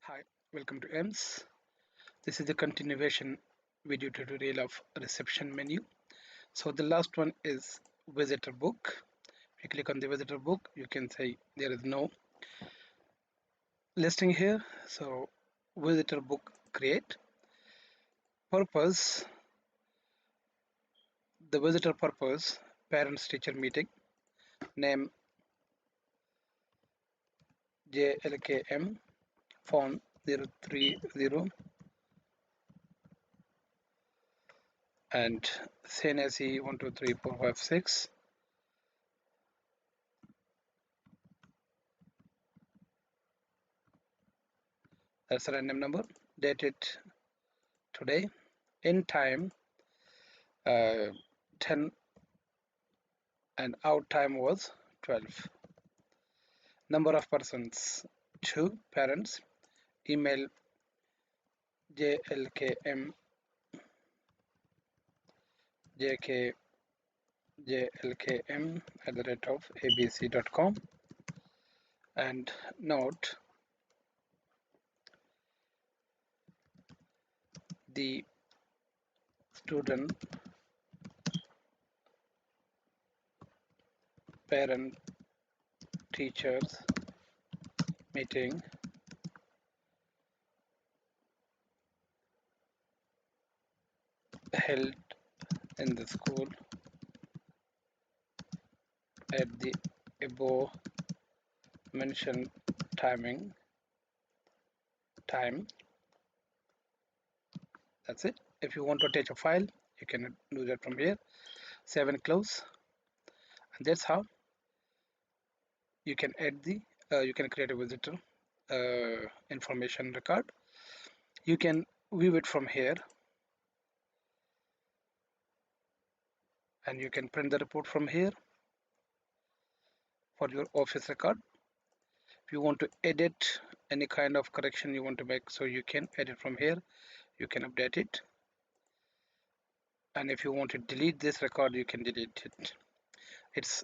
Hi, welcome to EMS. This is the continuation video tutorial of reception menu. So the last one is visitor book. If you click on the visitor book, you can say there is no listing here. So visitor book create. Purpose, the visitor purpose, parents teacher meeting. Name JLKM, phone 030 and CNSE 123456. That's a random number. Dated today. In time 10 and out time was 12. Number of persons 2. Parents. Email jlkm jlkm@abc.com, and note the student parent teachers meeting held in the school at the above mentioned time. That's it. If you want to attach a file, you can do that from here. Save and close. And that's how you can add the you can create a visitor information record. You can view it from here, and you can print the report from here for your office record. If you want to edit any kind of correction you want to make, so you can edit from here. You can update it, and if you want to delete this record, you can delete it. It's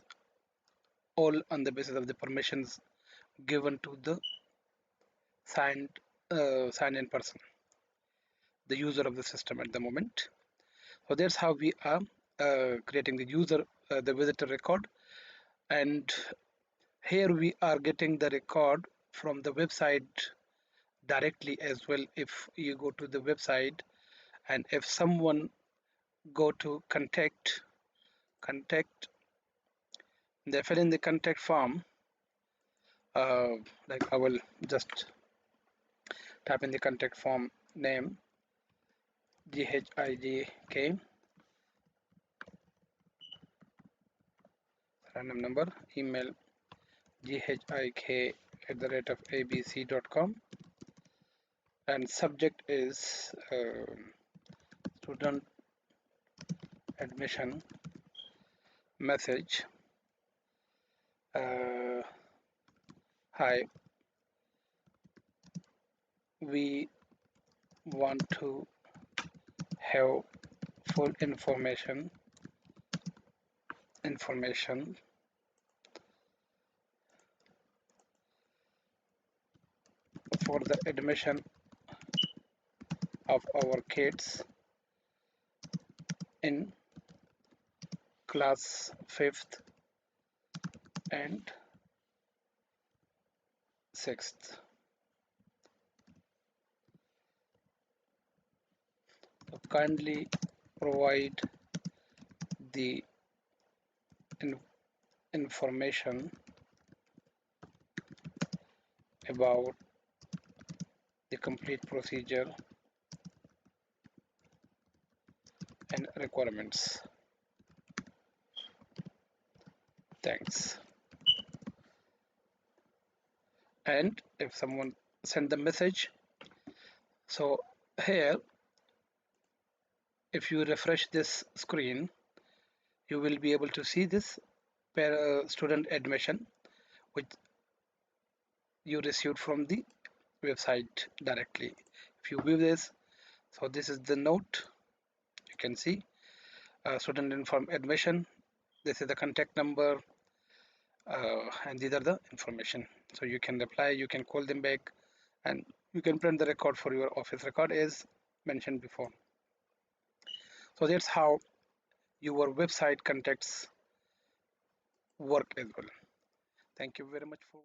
all on the basis of the permissions given to the signed signed in person, the user of the system at the moment. So that's how we are creating the visitor record. And here we are getting the record from the website directly as well. If you go to the website, and if someone go to contact, they fill in the contact form. Like I will just type in the contact form name GHIJK, random number, email GHIK@abc.com, and subject is student admission message. Hi, we want to have full information for the admission of our kids in class 5th and 6th. So kindly provide the information about the complete procedure and requirements. Thanks. And if someone send the message, so here if you refresh this screen, you will be able to see this student admission which you received from the website directly. If you view this, so this is the note. You can see student inform admission. This is the contact number, and these are the information. So you can reply, you can call them back, and You can print the record for your office record as mentioned before. So that's how your website contacts work as well. Thank you very much for